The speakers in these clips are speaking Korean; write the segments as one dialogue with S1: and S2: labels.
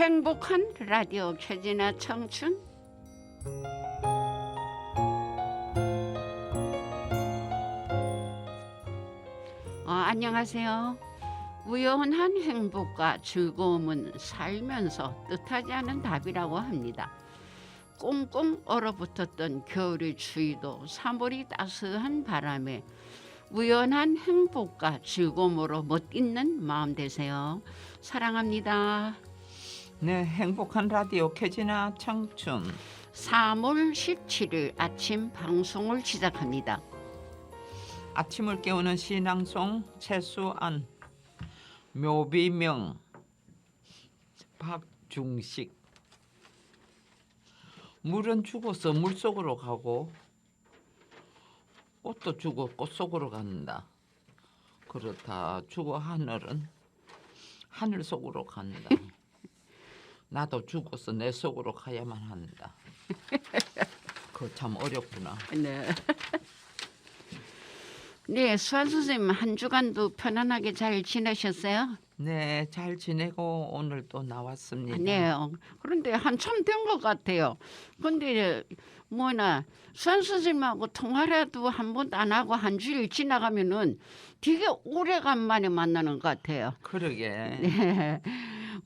S1: 행복한 라디오 최진아 청춘. 안녕하세요. 우연한 행복과 즐거움은 살면서 뜻하지 않은 답이라고 합니다. 꽁꽁 얼어붙었던 겨울의 추위도 3월이 따스한 바람에 우연한 행복과 즐거움으로 멋있는 마음 되세요. 사랑합니다.
S2: 네, 행복한 라디오 켜지나 청춘
S1: 3월 17일 아침 방송을 시작합니다.
S2: 아침을 깨우는 신앙송 최수안 묘비명 박중식 물은 죽어서 물속으로 가고 꽃도 죽어 꽃 속으로 간다. 그렇다. 죽어 하늘은 하늘 속으로 간다. 나도 죽어서 내 속으로 가야만 한다. 그거 참 어렵구나.
S1: 네. 네, 수환 선생님 한 주간도 편안하게 잘 지내셨어요?
S2: 네, 잘 지내고 오늘 또 나왔습니다.
S1: 네. 그런데 한참 된 것 같아요. 근데 수환 선생님하고 통화라도 한 번도 안 하고 한 주일 지나가면은 되게 오래간만에 만나는 것 같아요.
S2: 그러게.
S1: 네.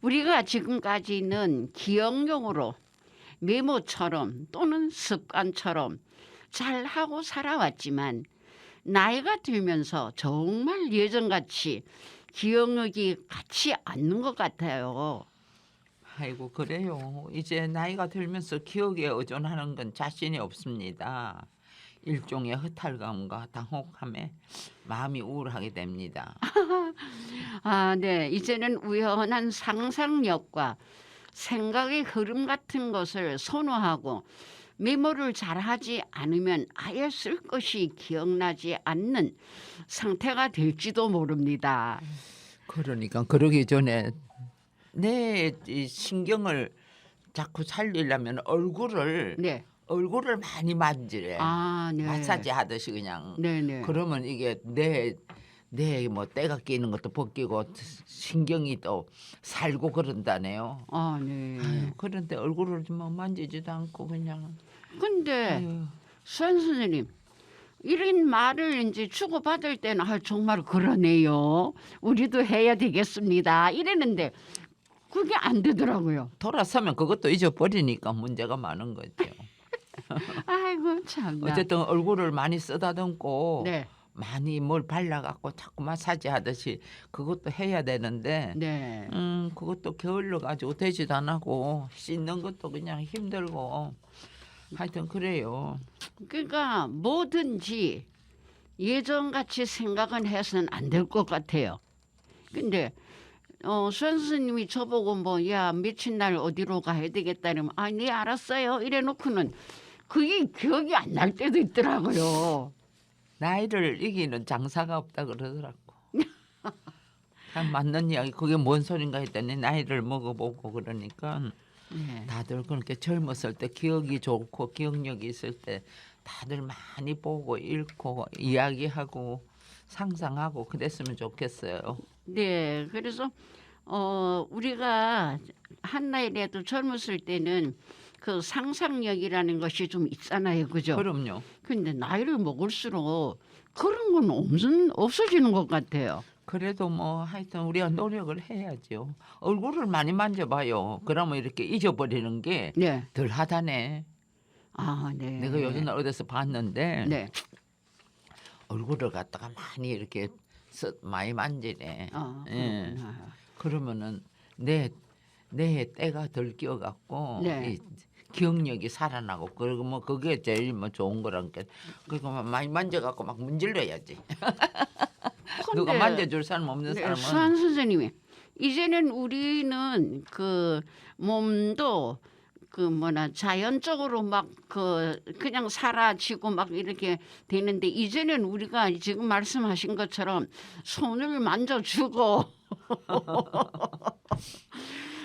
S1: 우리가 지금까지는 기억용으로 메모처럼 또는 습관처럼 잘 하고 살아왔지만 나이가 들면서 정말 예전같이 기억력이 같지 않는 것 같아요.
S2: 아이고 그래요. 이제 나이가 들면서 기억에 의존하는 건 자신이 없습니다. 일종의 허탈감과 당혹함에 마음이 우울하게 됩니다.
S1: 네. 이제는 우연한 상상력과 생각의 흐름 같은 것을 선호하고 메모를 잘하지 않으면 아예 쓸 것이 기억나지 않는 상태가 될지도 모릅니다.
S2: 그러니까 그러기 전에 내 이 신경을 자꾸 살리려면
S1: 네.
S2: 얼굴을 많이 만지래.
S1: 네.
S2: 마사지 하듯이 그냥.
S1: 네네.
S2: 그러면 이게 내 뭐 때가 끼는 것도 벗기고 신경이 또 살고 그런다네요.
S1: 네.
S2: 아유, 그런데 얼굴을 뭐 만지지도 않고 그냥.
S1: 근데
S2: 아유.
S1: 수환 선생님 이런 말을 이제 주고받을 때는 정말 그러네요. 우리도 해야 되겠습니다. 이랬는데 그게 안 되더라고요.
S2: 돌아서면 그것도 잊어버리니까 문제가 많은 거죠.
S1: 아이고 참나.
S2: 어쨌든 얼굴을 많이 쓰다듬고
S1: 네.
S2: 많이 뭘 발라갖고 자꾸 마사지 하듯이 그것도 해야 되는데
S1: 네.
S2: 그것도 게을러 가지고 되지도 안 하고 씻는 것도 그냥 힘들고 하여튼 그래요.
S1: 그러니까 뭐든지 예전같이 생각은 해서는 안 될 것 같아요. 근데 수현 선생님이 저보고 야 며칠 날 어디로 가야 되겠다 이러면 네 알았어요 이래 놓고는 그게 기억이 안 날 때도 있더라고요.
S2: 나이를 이기는 장사가 없다 그러더라고. 참 맞는 이야기. 그게 뭔 소린가 했더니 나이를 먹어보고 그러니까
S1: 네.
S2: 다들 그렇게 젊었을 때 기억이 좋고 기억력이 있을 때 다들 많이 보고 읽고 이야기하고 상상하고 그랬으면 좋겠어요.
S1: 네, 그래서 우리가 한 나이라도 젊었을 때는 그 상상력이라는 것이 좀 있잖아요, 그죠?
S2: 그럼요.
S1: 근데 나이를 먹을수록 그런 건 없어지는 것 같아요.
S2: 그래도 뭐 하여튼 우리가 노력을 해야죠. 얼굴을 많이 만져봐요. 그러면 이렇게 잊어버리는 게
S1: 네.
S2: 덜 하다네.
S1: 네.
S2: 내가 요즘 어디서 봤는데
S1: 네.
S2: 얼굴을 갖다가 많이 이렇게 많이 만지네. 예.
S1: 그렇구나.
S2: 그러면은 내 때가 덜 끼어갖고
S1: 네.
S2: 이 기억력이 살아나고 그리고 뭐 그게 제일 뭐 좋은 거라니까. 그리고 막 많이 만져갖고 막 문질러야지. 누가
S1: 근데
S2: 만져줄 사람 없는
S1: 네,
S2: 사람은
S1: 수환 선생님이 이제는 우리는 그 몸도 자연적으로 막 그냥 사라지고 막 이렇게 되는데 이제는 우리가 지금 말씀하신 것처럼 손을 만져주고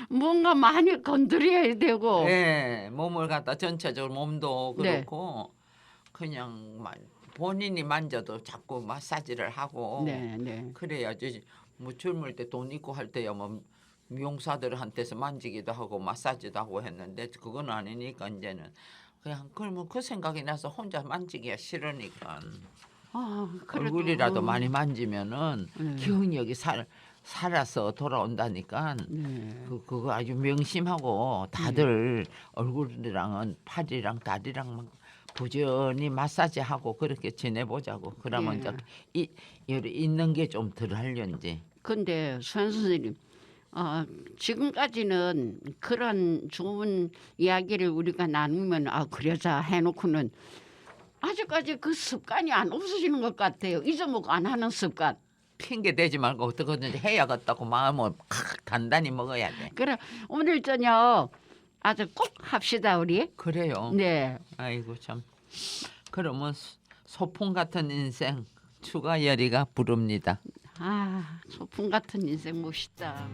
S1: 뭔가 많이 건드려야 되고.
S2: 예, 몸을 갖다 전체적으로 몸도
S1: 네.
S2: 그렇고 그냥 본인이 만져도 자꾸 마사지를 하고
S1: 네, 네.
S2: 그래야지. 뭐 젊을 때 돈 있고 할 때야 뭐 미용사들한테서 만지기도 하고 마사지도 하고 했는데 그건 아니니까 이제는 그냥 그러면 그 생각이 나서 혼자 만지기가 싫으니까
S1: 그래도
S2: 얼굴이라도 많이 만지면은
S1: 네.
S2: 기억력이 살아서 돌아온다니까
S1: 네.
S2: 그거 아주 명심하고 다들 얼굴이랑은 팔이랑 다리랑 막 부지런히 마사지하고 그렇게 지내보자고. 그러면
S1: 네.
S2: 이제 있는 게 좀 덜 할련지.
S1: 근데 선생님, 지금까지는 그런 좋은 이야기를 우리가 나누면 그러자 해놓고는 아직까지 그 습관이 안 없어지는 것 같아요. 잊어먹고 안 하는 습관.
S2: 핑계 대지 말고 어떻게든지 해야겠다고 마음을 팍 단단히 먹어야 돼.
S1: 그래 오늘 저녁 아주 꼭 합시다 우리.
S2: 그래요.
S1: 네.
S2: 아이고 참. 그러면 소풍 같은 인생 추가열이가 부릅니다.
S1: 소풍 같은 인생 멋있다.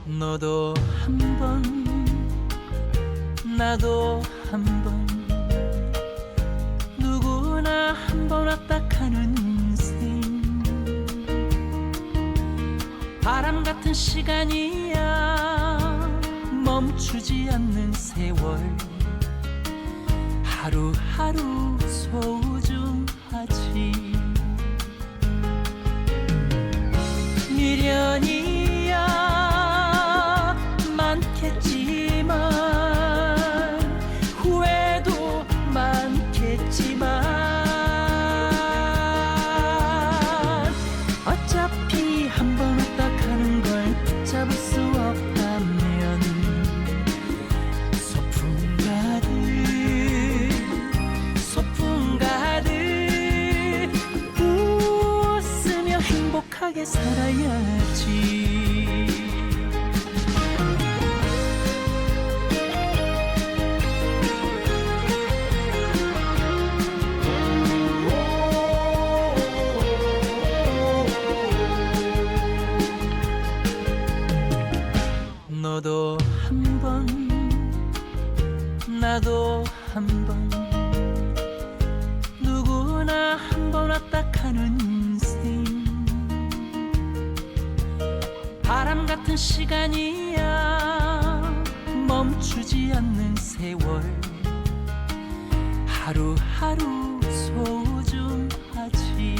S3: 너도 한 번 나도 한 번 누구나 한 번 왔다 가는 인생 바람 같은 시간이야 멈추지 않는 세월 하루하루 소중하지 미련이야 많겠지만 후회도 많겠지만 어차피 한 번 왔다 가는 걸 붙잡을 수 없다면 소풍 가득 웃으며 행복하게 살아야지 너도 한 번 나도 한 번 누구나 한 번 왔다 가는 인생 바람 같은 시간이야 멈추지 않는 세월 하루하루 소중하지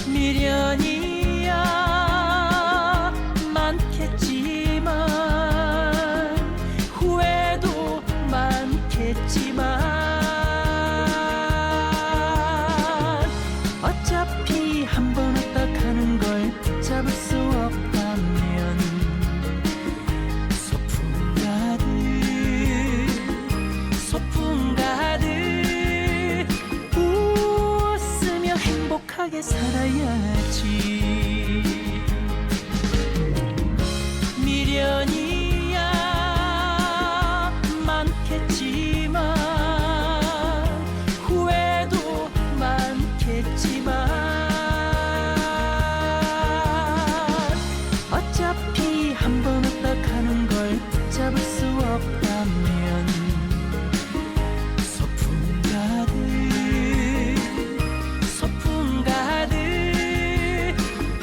S3: 미련이야 많겠지만 후회도 많겠지만 어차피 한 번 왔다 가는 걸 붙잡을 수 없다면 소풍 가득 웃으며 행복하게 살아야지 미련이야 많겠지만 후회도 많겠지만 어차피 한 번 왔다 가는 걸 붙잡을 수 없다면 소풍 가득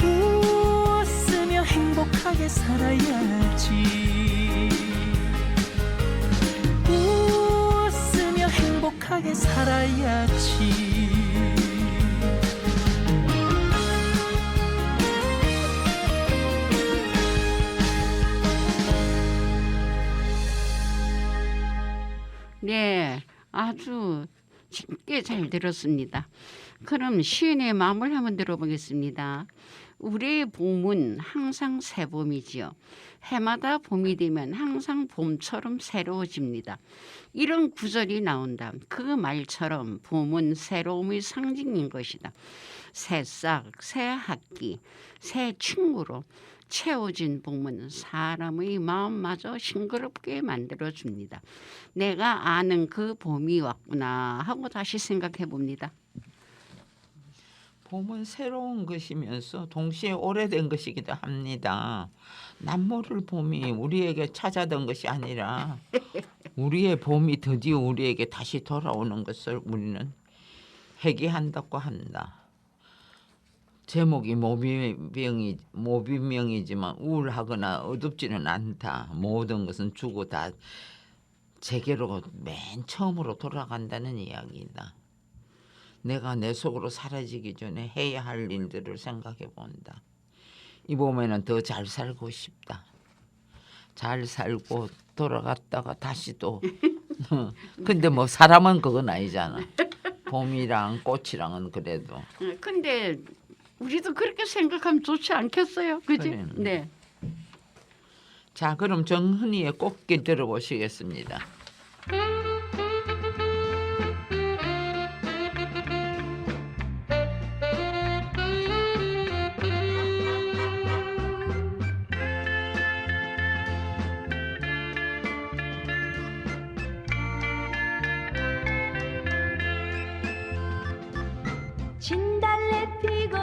S3: 웃으며 행복하게 살아야지 웃으며 행복하게 살아야지
S1: 네, 아주 깊게 잘 들었습니다. 그럼 시인의 마음을 한번 들어보겠습니다. 우리의 봄은 항상 새봄이지요. 해마다 봄이 되면 항상 봄처럼 새로워집니다. 이런 구절이 나온다. 그 말처럼 봄은 새로움의 상징인 것이다. 새싹, 새 학기, 새 친구로 채워진 봄은 사람의 마음마저 싱그럽게 만들어줍니다. 내가 아는 그 봄이 왔구나 하고 다시 생각해 봅니다.
S2: 봄은 새로운 것이면서 동시에 오래된 것이기도 합니다. 남모를 봄이 우리에게 찾아든 것이 아니라 우리의 봄이 드디어 우리에게 다시 돌아오는 것을 우리는 회개한다고 한다. 제목이 모비명이지만 우울하거나 어둡지는 않다. 모든 것은 주고 다 제게로 맨 처음으로 돌아간다는 이야기다. 내가 내 속으로 사라지기 전에 해야 할 일들을 생각해 본다. 이 봄에는 더 잘 살고 싶다. 잘 살고 돌아갔다가 다시 또 근데 뭐 사람은 그건 아니잖아. 봄이랑 꽃이랑은 그래도.
S1: 근데 우리도 그렇게 생각하면 좋지 않겠어요? 그지?
S2: 그래.
S1: 네.
S2: 자, 그럼 정훈이의 꽃길 들어보시겠습니다.
S4: 진달래 피고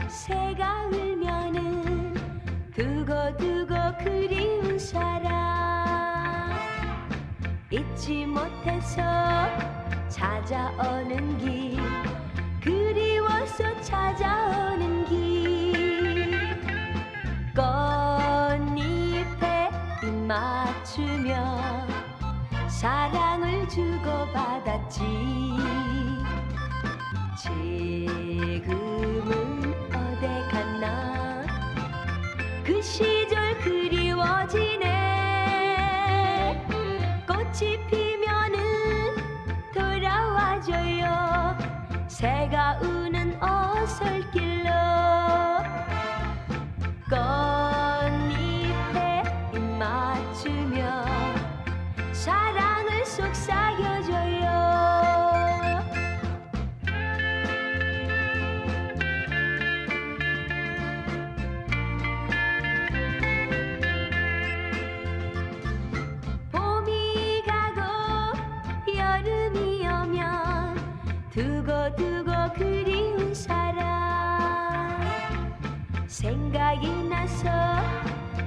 S4: 새가 울면은 두고두고 그리운 사람 잊지 못해서 찾아오는 길 그리워서 찾아오는 길 꽃잎에 입 맞추며 사랑을 주고받았지 지금은 어디 갔나 그 시절 그리워지네 꽃이 피면은 돌아와줘요 새가 우는 어설길로 꽃잎에 입 맞추며 사랑을 속삭여줘요 두고두고 그리운 사람 생각이 나서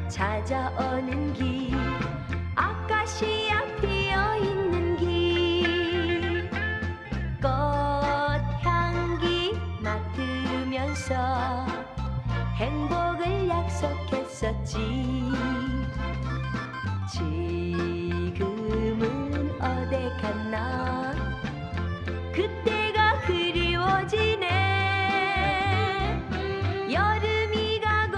S4: 찾아오는 길 아카시아 피어있는 길 꽃향기 맡으면서 행복을 약속했었지 지금은 어디 갔나 그때가 그리워지네 여름이 가고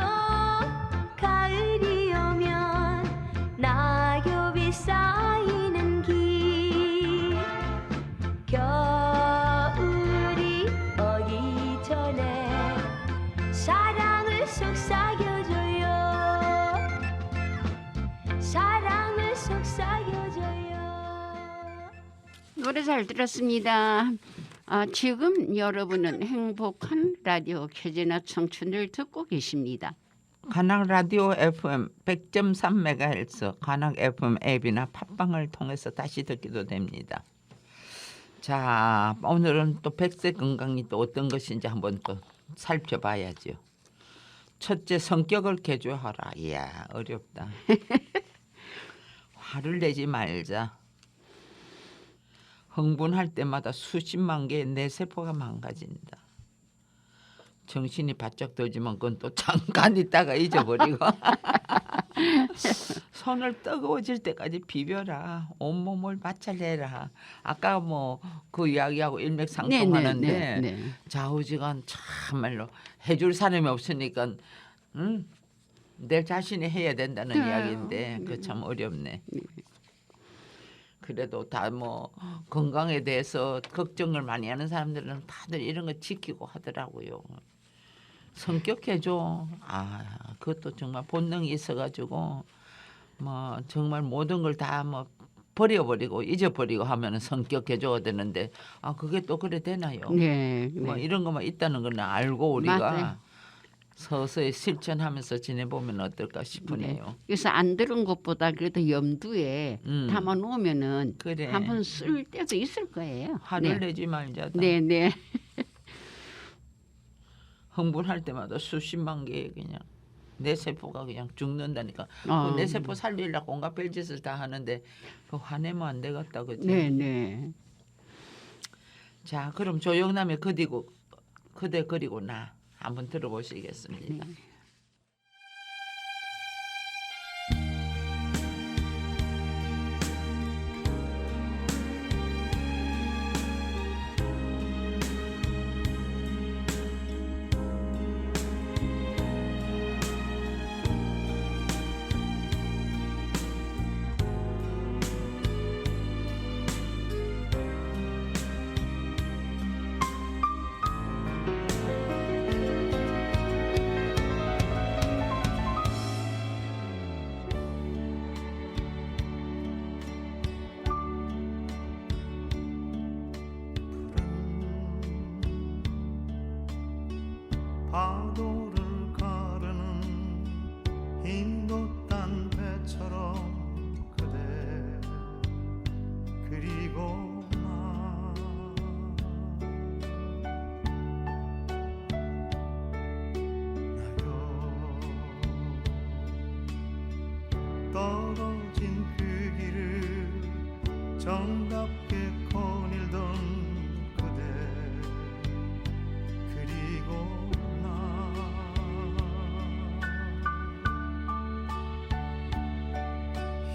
S4: 가을이 오면 낙엽이 쌓이는 길 겨울이 오기 전에 사랑을 속삭여줘요 사랑을 속삭여줘요
S1: 노래 잘 들었습니다. 지금 여러분은 행복한 라디오 캐제나 청춘을 듣고 계십니다.
S2: 관악 라디오 FM 100.3MHz 관악 FM 앱이나 팟빵을 통해서 다시 듣기도 됩니다. 자, 오늘은 또 100세 건강이 또 어떤 것인지 한번 또 살펴봐야죠. 첫째, 성격을 개조하라. 이야, 어렵다. 화를 내지 말자. 흥분할 때마다 수십만 개의 내 세포가 망가진다. 정신이 바짝 들지만 그건 또 잠깐 있다가 잊어버리고 손을 뜨거워질 때까지 비벼라. 온몸을 마찰내라. 아까 뭐 그 이야기하고 일맥상통하는데
S1: 네.
S2: 좌우지간 참말로 해줄 사람이 없으니까 내 자신이 해야 된다는 이야기인데 그 참 어렵네. 그래도 다 뭐 건강에 대해서 걱정을 많이 하는 사람들은 다들 이런 거 지키고 하더라고요. 성격 개조, 그것도 정말 본능이 있어가지고 뭐 정말 모든 걸 다 뭐 버려버리고 잊어버리고 하면은 성격 개조가 되는데 그게 또 그래 되나요?
S1: 네.
S2: 뭐 이런 것만 있다는 건 알고 우리가
S1: 맞아요.
S2: 서서히 실천하면서 지내보면 어떨까 싶으네요.
S1: 네. 그래서 안 들은 것보다 그래도 염두에 담아 놓으면은
S2: 그래.
S1: 한번 쓸 때도 있을 거예요.
S2: 화를 내지 말자.
S1: 네.
S2: 흥분할 때마다 수십만 개 그냥 내 세포가 그냥 죽는다니까.
S1: 아.
S2: 그 내 세포 살리려고 온갖 별짓을 다 하는데 그 화내면 안 되겠다 그지?
S1: 네네.
S2: 자 그럼 조영남의 그대 그리고 나 한번 들어보시겠습니다.
S5: 파도를 가르는 흰도딴 배처럼 그대 그리고 나 나요 떨어진 그 길을 정답게 거닐던 그대 그리고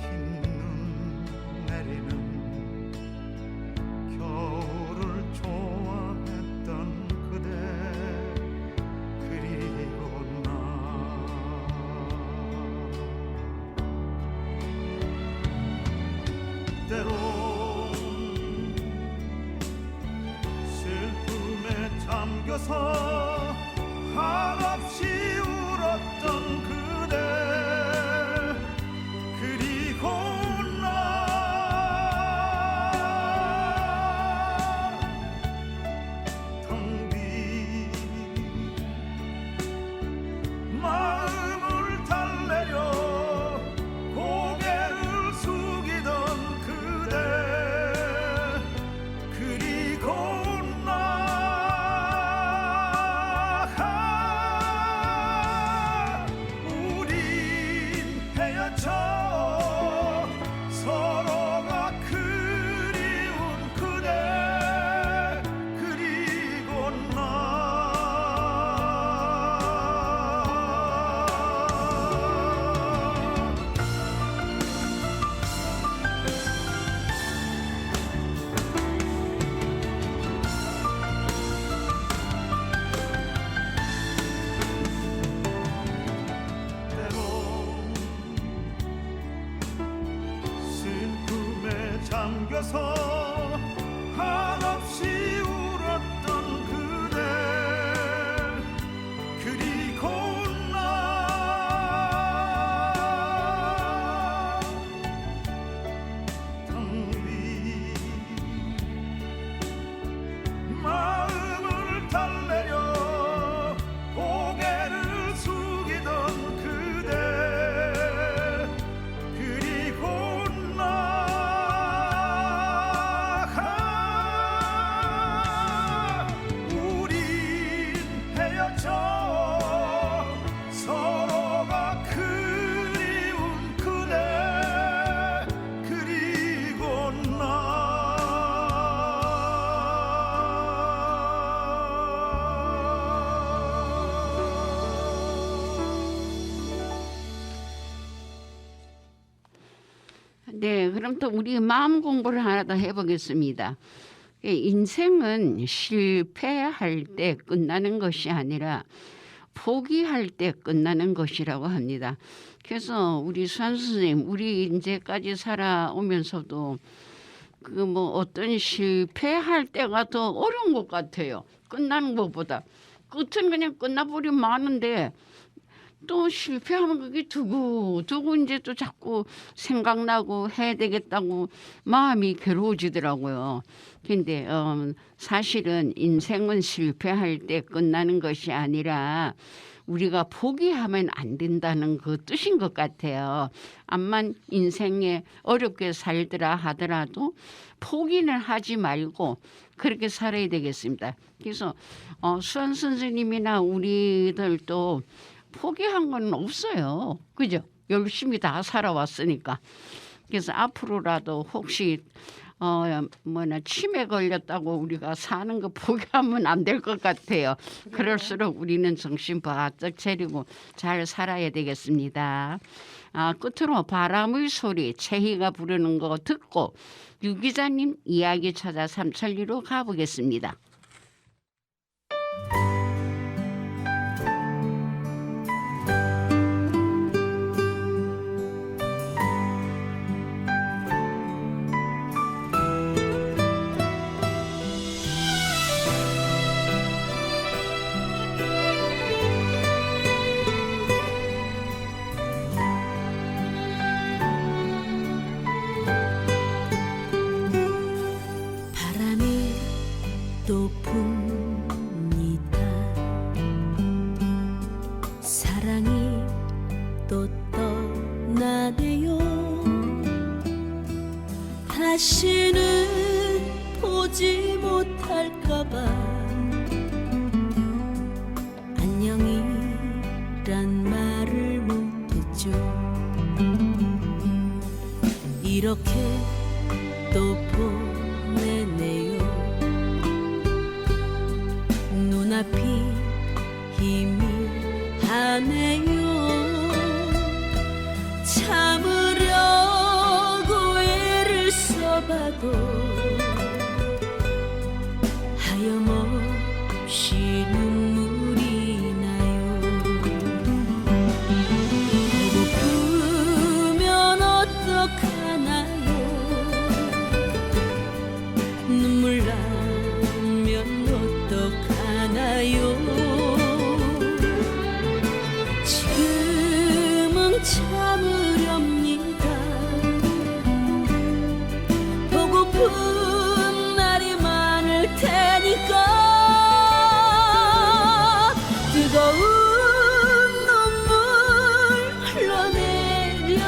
S5: 흰 눈 내리는 겨울을 좋아했던 그대 그리고 때론 슬픔에 잠겨서 한없이 울었던 그대 그리고 텅 빈 마음을 달래려 고개를 숙이던 그대 그리고 우린 헤어져 서로가 그리운 그대 그리고 때론 슬픔에 잠겨서 한없이 울었던 그대 그리고 텅빈 마음을 달래려 고개를 숙이던 그대 그리고 우린 헤어져 서로가 그리운 그대 그리고
S1: 네, 그럼 또 우리 마음 공부를 하나 더 해보겠습니다. 인생은 실패할 때 끝나는 것이 아니라 포기할 때 끝나는 것이라고 합니다. 그래서 우리 수한 선생님, 우리 이제까지 살아오면서도 그 뭐 어떤 실패할 때가 더 어려운 것 같아요. 끝나는 것보다. 끝은 그냥 끝나버리면 많은데 또 실패하면 그게 두고 이제 또 자꾸 생각나고 해야 되겠다고 마음이 괴로워지더라고요. 근데 사실은 인생은 실패할 때 끝나는 것이 아니라 우리가 포기하면 안 된다는 그 뜻인 것 같아요. 암만 인생에 어렵게 살더라 하더라도 포기는 하지 말고 그렇게 살아야 되겠습니다. 그래서 수환 선생님이나 우리들도 포기한 건 없어요. 그죠? 열심히 다 살아왔으니까. 그래서 앞으로라도 혹시 치매 걸렸다고 우리가 사는 거 포기하면 안 될 것 같아요. 그럴수록 우리는 정신 바짝 차리고 잘 살아야 되겠습니다. 끝으로 바람의 소리 채희가 부르는 거 듣고 유 기자님 이야기 찾아 삼천리로 가보겠습니다.
S3: 바람이 또 붑니다. 사랑이 또 떠나네요. 다시는 보지 못할까봐 안녕이란 말을 못했죠. 이렇게 또 보내네요. 눈앞이 희미하네요. 참으려고 애를 써봐도 하염없이 눈물이 나요. 배고프면 어떡하나요? 눈물 나면 어떡하나요? 지금은 참으렵니다. 보고픈 날이 많을 테니까 뜨거운 눈물 흘러내려요.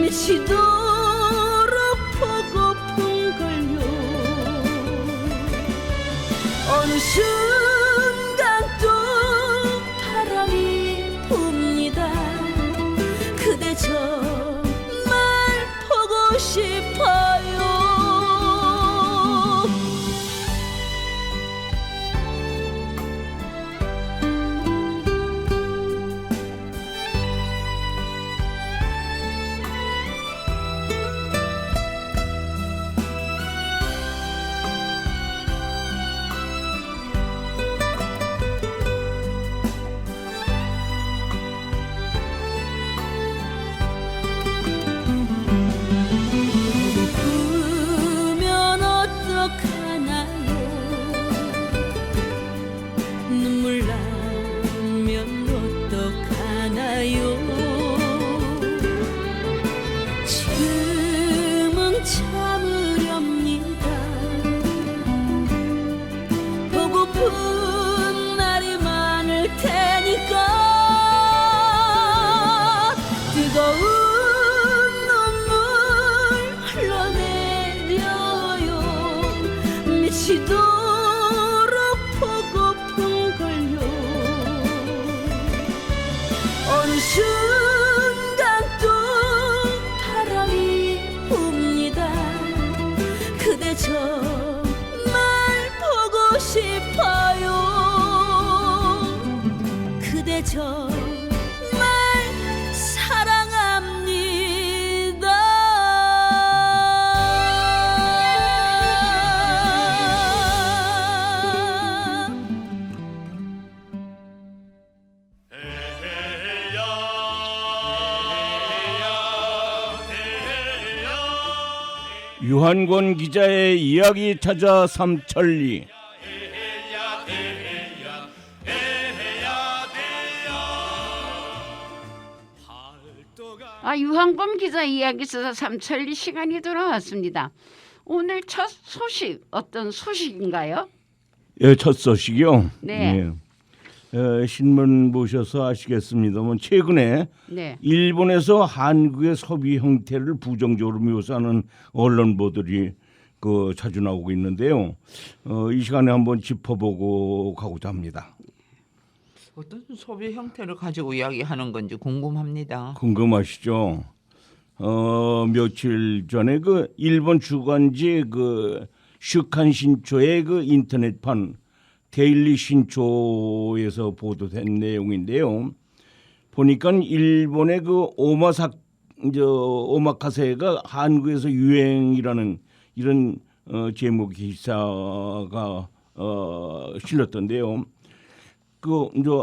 S3: 미치도록 보고픈 걸요. 어느 순간 또 바람이 붑니다. 그대 정말 보고 싶어요. 보면 어떡하나요? 눈물 나면 어떡하나요? 지금은 참으렵니다. 보고픈 날이 많을 테니까 뜨거운 눈물 흘러내려요. 미치도록 보고픈 걸요. 어느 순간 또 바람이 붑니다. 그대 정말 보고 싶어요. 그대 정말 사랑합니다.
S6: 유한권 기자의 이야기 찾아 삼천리.
S1: 유한권 기자 이야기 찾아 삼천리 시간이 돌아왔습니다. 오늘 첫 소식 어떤 소식인가요?
S6: 예, 첫 소식이요.
S1: 네.
S6: 예. 신문 보셔서 아시겠습니다만 최근에
S1: 네.
S6: 일본에서 한국의 소비 형태를 부정적으로 묘사하는 언론 보도들이 자주 나오고 있는데요. 이 시간에 한번 짚어보고 가고자 합니다.
S2: 어떤 소비 형태를 가지고 이야기하는 건지 궁금합니다.
S6: 궁금하시죠? 며칠 전에 일본 주간지 슈칸 신초의 인터넷판 데일리 신초에서 보도된 내용인데요. 보니까 일본의 오마카세가 한국에서 유행이라는 이런 제목 기사가 실렸던데요.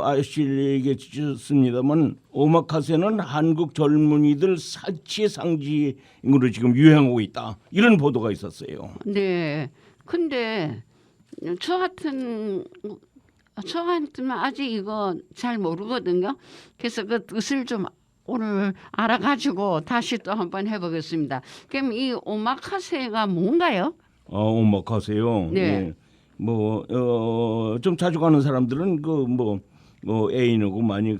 S6: 아시겠습니다만 오마카세는 한국 젊은이들 사치의 상징으로 지금 유행하고 있다. 이런 보도가 있었어요.
S1: 네. 근데 저한테는 아직 이거 잘 모르거든요. 그래서 그 뜻을 좀 오늘 알아가지고 다시 또 한번 해보겠습니다. 그럼 이 오마카세가 뭔가요?
S6: 오마카세요.
S1: 네.
S6: 예. 좀 자주 가는 사람들은 애인하고 많이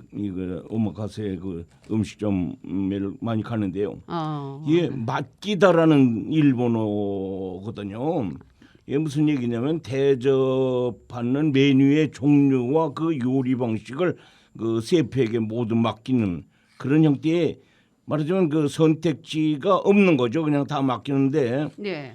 S6: 오마카세 음식점에 많이 가는데요. 이게 마끼다라는 일본어거든요. 이게 무슨 얘기냐면 대접하는 메뉴의 종류와 요리 방식을 셰프에게 모두 맡기는 그런 형태의 말하자면 선택지가 없는 거죠. 그냥 다 맡기는데
S1: 네.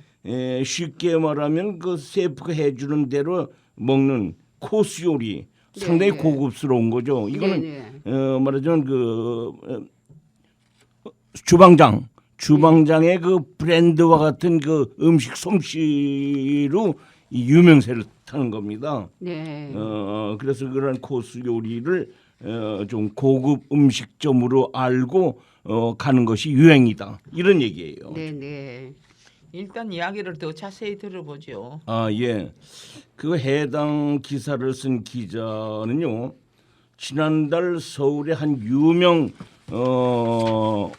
S6: 쉽게 말하면 셰프가 해주는 대로 먹는 코스 요리 상당히
S1: 네.
S6: 고급스러운 거죠. 이거는
S1: 네.
S6: 말하자면 주방장의 브랜드와 같은 음식 솜씨로 이 유명세를 타는 겁니다.
S1: 네.
S6: 그래서 그런 코스 요리를 좀 고급 음식점으로 알고 가는 것이 유행이다. 이런 얘기예요.
S1: 네. 네.
S2: 일단 이야기를 더 자세히 들어보죠.
S6: 예. 해당 기사를 쓴 기자는요. 지난달 서울의 한 유명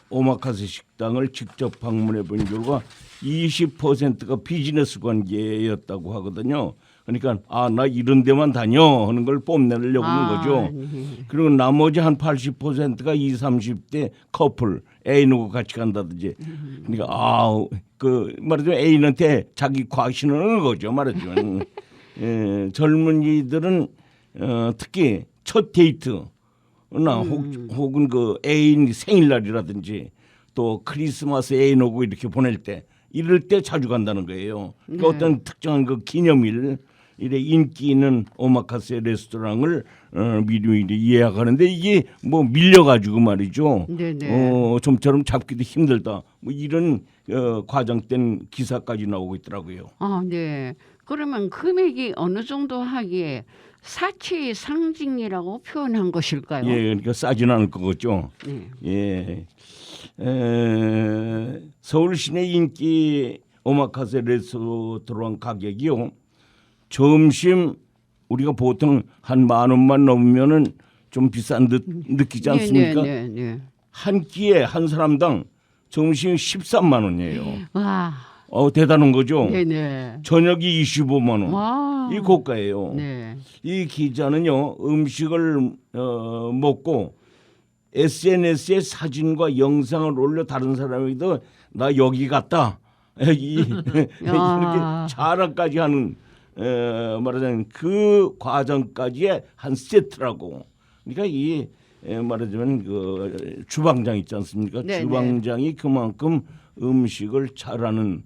S6: 오마카세 식당을 직접 방문해 본 결과 20%가 비즈니스 관계였다고 하거든요. 그러니까 나 이런 데만 다녀 하는 걸 뽐내려고 하는 거죠.
S1: 네.
S6: 그리고 나머지 한 80%가 20, 30대 커플 애인하고 같이 간다든지. 그러니까 말하자면 애인한테 자기 과신을 하는 거죠. 말하자면 젊은이들은 특히 첫 데이트나 혹은 애인 생일날이라든지 또 크리스마스 애인하고 이렇게 보낼 때 이럴 때 자주 간다는 거예요. 그러니까
S1: 네.
S6: 어떤 특정한 기념일 이래 인기 있는 오마카세 레스토랑을 미리미리 예약하는데 이게 밀려가지고 말이죠.
S1: 네네.
S6: 좀처럼 잡기도 힘들다. 이런 과장된 기사까지 나오고 있더라고요.
S1: 네. 그러면 금액이 어느 정도 하기에 사치의 상징이라고 표현한 것일까요?
S6: 예, 그러니까 싸진 않을 거겠죠.
S1: 네.
S6: 예. 서울 시내 인기 오마카세 레스토랑 가격이요. 점심 우리가 보통 한 10,000원만 넘으면은 좀 비싼 듯 느끼지 않습니까?
S1: 네.
S6: 한 끼에 한 사람당 점심 13만 원이에요.
S1: 와.
S6: 대단한 거죠.
S1: 네네.
S6: 저녁이 25만 원.
S1: 와.
S6: 이 고가예요.
S1: 네.
S6: 이 기자는요 음식을 먹고 SNS에 사진과 영상을 올려 다른 사람에게도 나 여기 갔다 이렇게 자랑까지 하는 말하자면 그 과정까지의 한 세트라고. 그러니까 이 말하자면 주방장 있지 않습니까?
S1: 네네.
S6: 주방장이 그만큼 음식을 잘하는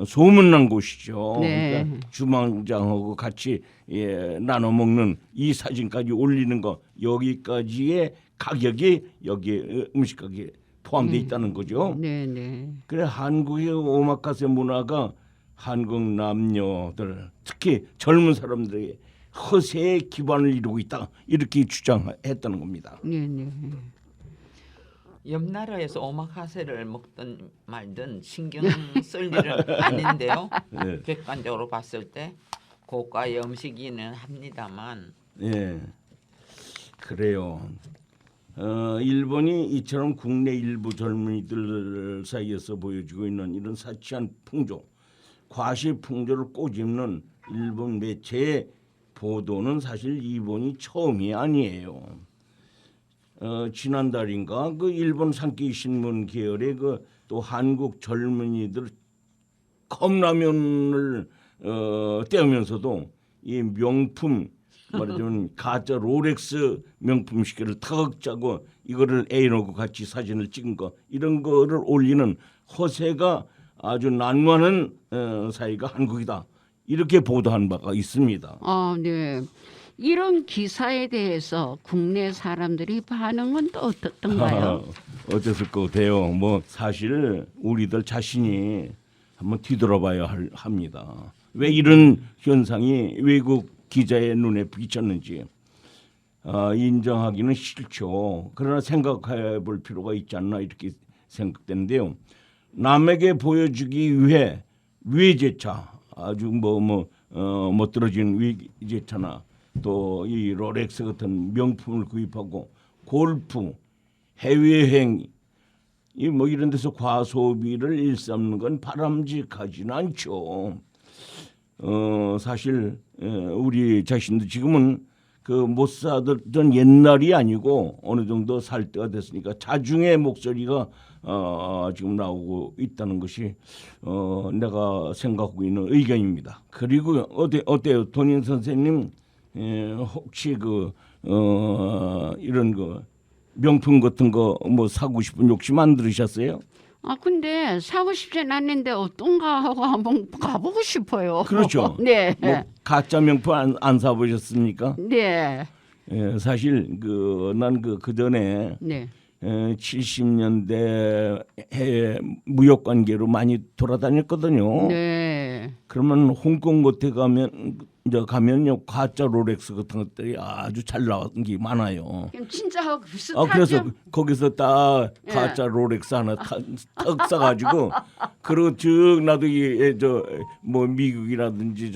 S6: 소문난 곳이죠.
S1: 네.
S6: 그러니까 주방장하고 같이 나눠 먹는 이 사진까지 올리는 거 여기까지의 가격이 여기 음식 가격에 포함되어 있다는 거죠.
S1: 네네.
S6: 그래 한국의 오마카세 문화가 한국 남녀들 특히 젊은 사람들의 허세의 기반을 이루고 있다 이렇게 주장했다는 겁니다.
S1: 네네.
S2: 옆 나라에서 오마카세를 먹든 말든 신경 쓸 일은 아닌데요.
S6: 네.
S2: 객관적으로 봤을 때 고가의 음식이는 합니다만
S6: 예, 그래요. 일본이 이처럼 국내 일부 젊은이들 사이에서 보여주고 있는 이런 사치한 풍조, 과시 풍조를 꼬집는 일본 매체의 보도는 사실 이번이 처음이 아니에요. 지난달인가 그 일본 산케이 신문 계열의 그 또 한국 젊은이들 컵라면을 떼우면서도 이 명품 말하자면 가짜 롤렉스 명품 시계를 턱 짜고 이거를 애인하고 같이 사진을 찍은 거 이런 거를 올리는 허세가 아주 난무하는 사회가 한국이다. 이렇게 보도한 바가 있습니다.
S1: 네. 이런 기사에 대해서 국내 사람들이 반응은 또 어떻던가요?
S6: 어땠을 것 같아요. 뭐 사실 우리들 자신이 한번 뒤돌아봐야 합니다. 왜 이런 현상이 외국 기자의 눈에 비쳤는지 인정하기는 싫죠. 그러나 생각해 볼 필요가 있지 않나 이렇게 생각되는데요. 남에게 보여주기 위해 외제차 아주 멋들어진 외제차나 또 이 롤렉스 같은 명품을 구입하고 골프, 해외여행 뭐 이런 데서 과소비를 일삼는 건 바람직하지는 않죠. 사실 우리 자신도 지금은 그 못 사던 옛날이 아니고 어느 정도 살 때가 됐으니까 자중의 목소리가 지금 나오고 있다는 것이 내가 생각하고 있는 의견입니다. 그리고 어때요, 돈인 선생님? 혹시 이런 거 명품 같은 거 뭐 사고 싶은 욕심 안 들으셨어요?
S1: 근데 사고 싶진 않는데 어떤가 하고 한번 가보고 싶어요.
S6: 그렇죠.
S1: 네.
S6: 뭐 가짜 명품 안 사보셨습니까?
S1: 네.
S6: 사실 난 그 전에
S1: 네.
S6: 70년대 해외 무역 관계로 많이 돌아다녔거든요.
S1: 네.
S6: 그러면 홍콩 같은 가면요 가짜 롤렉스 같은 것들이 아주 잘 나온 게 많아요.
S1: 그럼 진짜하고 비슷하죠?
S6: 그래서 거기서 딱
S1: 예.
S6: 가짜 롤렉스 하나 턱 싸가지고 그리고 쭉 나도 뭐 미국이라든지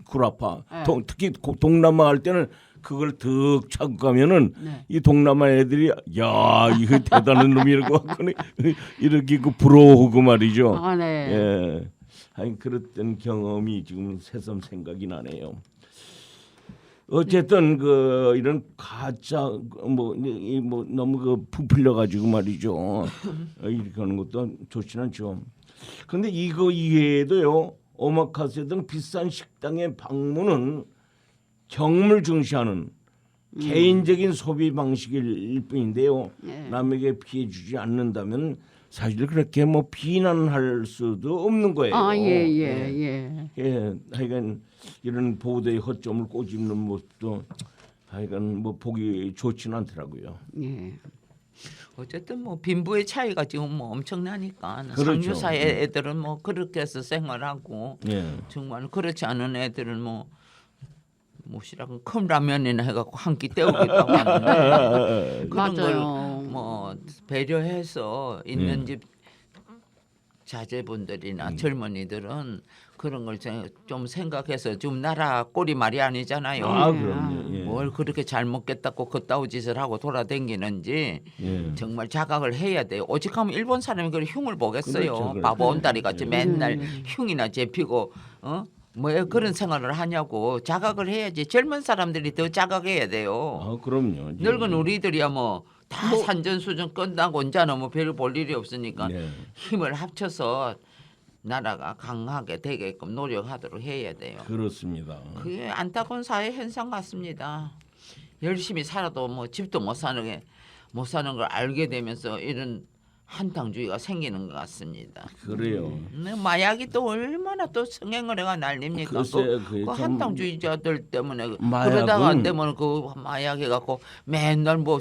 S6: 구라파
S1: 예.
S6: 특히 동남아 할 때는 그걸 득 차고 가면은
S1: 네.
S6: 이 동남아 애들이 야 이거 대단한 놈이라고 하거든 이렇게 부러워하고 말이죠.
S1: 네.
S6: 예. 아니 그랬던 경험이 지금 새삼 생각이 나네요. 어쨌든 이런 가짜 뭐 너무 부풀려 가지고 말이죠. 이렇게 하는 것도 좋지는 않죠. 근데 이거 이외에도요. 오마카세 등 비싼 식당의 방문은 경험을 중시하는 개인적인 소비 방식일 뿐인데요.
S1: 네.
S6: 남에게 피해 주지 않는다면 사실 그렇게 뭐 비난할 수도 없는 거예요.
S1: 예.
S6: 하여간 이런 보도의 허점을 꼬집는 모습도 하여간 뭐 보기 좋지는 않더라고요.
S1: 예.
S2: 어쨌든 뭐 빈부의 차이가 지금 뭐 엄청나니까
S6: 그렇죠.
S2: 상류사의 애들은 뭐 그렇게 해서 생활하고
S6: 예.
S2: 정말 그렇지 않은 애들은 뭐시라고 컵라면이나 해갖고 한 끼 때우기도 하는데 그런 걸
S1: 맞아요.
S2: 뭐 배려해서 있는 집 자제분들이나 젊은이들은 그런 걸 좀 생각해서 좀 나라 꼴이 말이 아니잖아요.
S6: 그럼요. 예.
S2: 뭘 그렇게 잘 먹겠다고 그따위 짓을 하고 돌아다니는지
S6: 예.
S2: 정말 자각을 해야 돼요. 오직하면 일본 사람이 그 흉을 보겠어요.
S6: 그렇죠.
S2: 바보 온다리 같이 맨날 흉이나 잡히고 뭐 그런 생활을 하냐고 자각을 해야지. 젊은 사람들이 더 자각해야 돼요.
S6: 그럼요.
S2: 늙은 우리들이야 뭐 다 산전수전 끝나고 이제는 뭐 별 볼 일이 없으니까
S6: 네.
S2: 힘을 합쳐서 나라가 강하게 되게끔 노력하도록 해야 돼요.
S6: 그렇습니다.
S2: 그게 안타까운 사회 현상 같습니다. 열심히 살아도 뭐 집도 못 사는 걸 알게 되면서 이런 한탕주의가 생기는 것 같습니다.
S6: 그래요.
S2: 마약이 또 얼마나 또 성행을 해가 난립니까?
S6: 글쎄, 그게
S2: 그
S6: 참
S2: 한탕주의자들 때문에
S6: 마약은-
S2: 그러다가 안 되면 그 마약 해갖고 맨날 뭐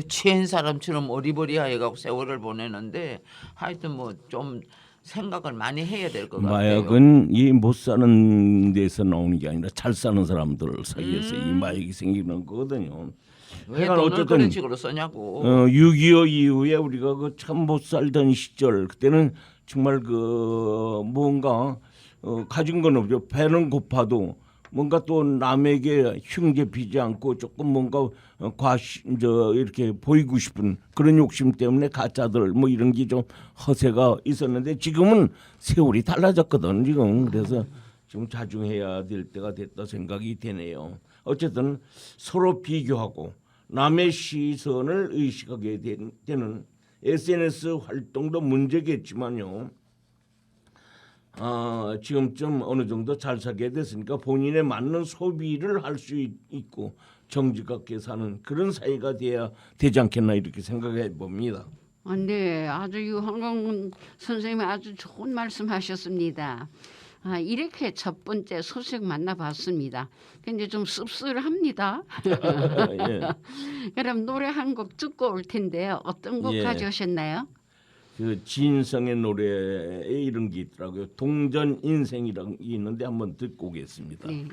S2: 취한 사람처럼 어리버리하 해갖고 세월을 보내는데 하여튼 뭐 좀 생각을 많이 해야 될 것 같아요.
S6: 마약은 이 못 사는 데서 나오는 게 아니라 잘 사는 사람들 사이에서 이 마약이 생기는 거거든요.
S2: 왜
S6: 그러니까
S2: 돈을
S6: 어쨌든
S2: 그런 식으로 쓰냐고.
S6: 6.25 이후에 우리가 참 못 살던 시절 그때는 정말 뭔가 가진 건 없죠. 배는 고파도 뭔가 또 남에게 흉계 비지 않고 조금 뭔가 이렇게 보이고 싶은 그런 욕심 때문에 가짜들 뭐 이런 게 좀 허세가 있었는데 지금은 세월이 달라졌거든 지금. 그래서 좀 자중해야 될 때가 됐다 생각이 되네요. 어쨌든 서로 비교하고 남의 시선을 의식하게 되는 SNS 활동도 문제겠지만요. 지금쯤 어느 정도 잘 살게 됐으니까 본인에 맞는 소비를 할 수 있고 정직하게 사는 그런 사회가 돼야 되지 않겠나 이렇게 생각해 봅니다.
S1: 네, 아주 유한광 선생님이 아주 좋은 말씀하셨습니다. 이렇게 첫 번째 소식 만나봤습니다. 근데 좀 씁쓸합니다.
S6: 예.
S1: 그럼 노래 한 곡 듣고 올 텐데요. 어떤 곡
S6: 예.
S1: 가져오셨나요?
S6: 그 진성의 노래에 이런 게 있더라고요. 동전 인생이라는 게 있는데 한번 듣고 오겠습니다.
S1: 네.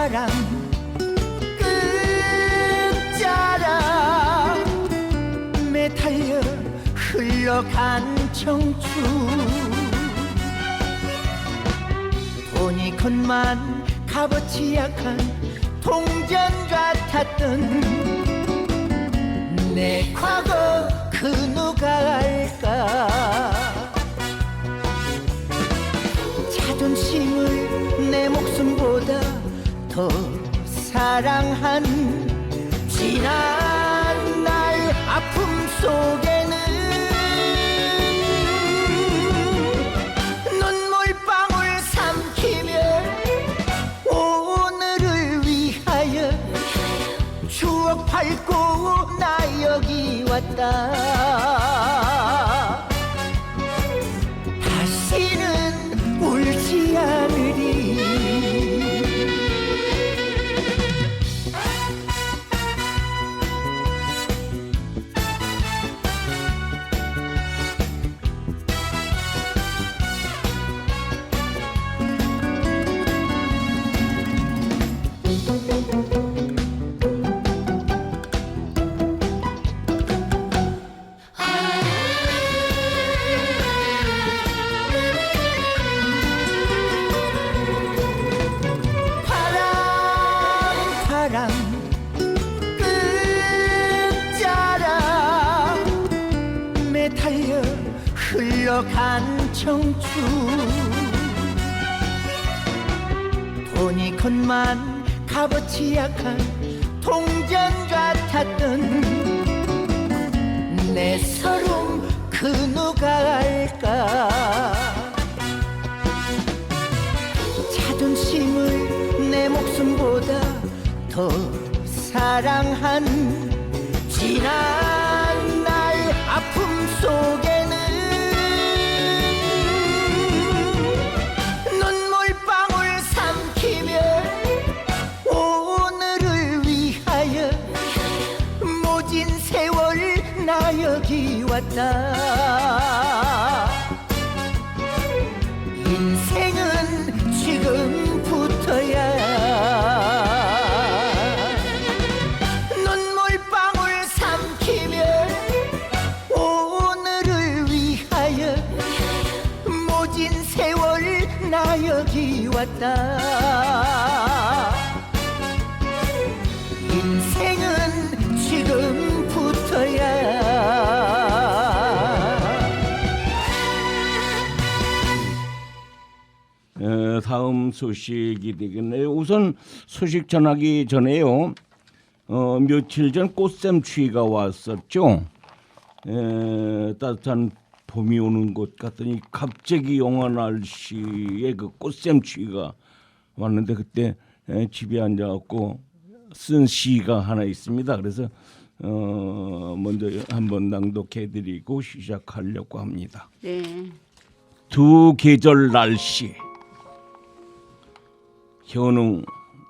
S3: 바람 끝자락 매달려 흘러간 청춘 돈이 컷만 값어치 약한 동전 같았던 내 과거 그 누가 알까 자존심을 내 목숨보다 더 사랑한 지난 날 아픔 속에는 눈물방울 삼키며 오늘을 위하여 추억 밟고 나 여기 왔다 다시는 울지 않으리 바람 끝자락 매달려 흘러간 청춘 돈이 컷만 값어치 약한 동전 같았던 내 서름 그 누가 알까 자존심을 내 목숨보다 더 사랑한 지난 날 아픔 속에는 눈물방울 삼키며 오늘을 위하여 모진 세월 나 여기 왔다 인생은 지금부터야 눈물방울 삼키며 오늘을 위하여 모진 세월 나 여기 왔다 인생은 지금부터야
S6: 다음 소식이 되겠네요. 우선 소식 전하기 전에요. 며칠 전 꽃샘추위가 왔었죠. 따뜻한 봄이 오는 곳 같더니 갑자기 영하 날씨에 그 꽃샘추위가 왔는데 그때 집에 앉아갖고 쓴 시가 하나 있습니다. 그래서 먼저 한번 낭독해드리고 시작하려고 합니다.
S1: 네.
S6: 두 계절 날씨. 현웅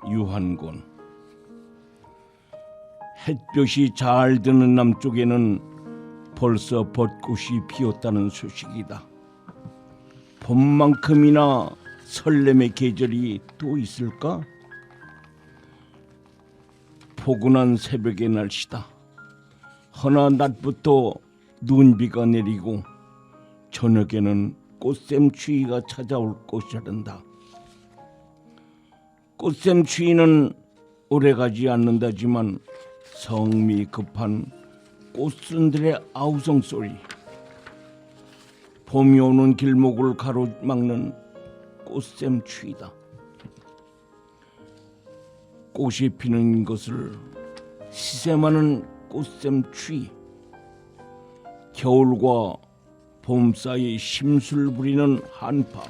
S6: 유한권. 햇볕이 잘 드는 남쪽에는 벌써 벚꽃이 피었다는 소식이다. 봄만큼이나 설렘의 계절이 또 있을까? 포근한 새벽의 날씨다. 허나 낮부터 눈비가 내리고 저녁에는 꽃샘추위가 찾아올 것이란다. 꽃샘추위는 오래가지 않는다지만 성미 급한 꽃순들의 아우성 소리, 봄이 오는 길목을 가로막는 꽃샘추위다. 꽃이 피는 것을 시샘하는 꽃샘추위, 겨울과 봄 사이 심술 부리는 한파.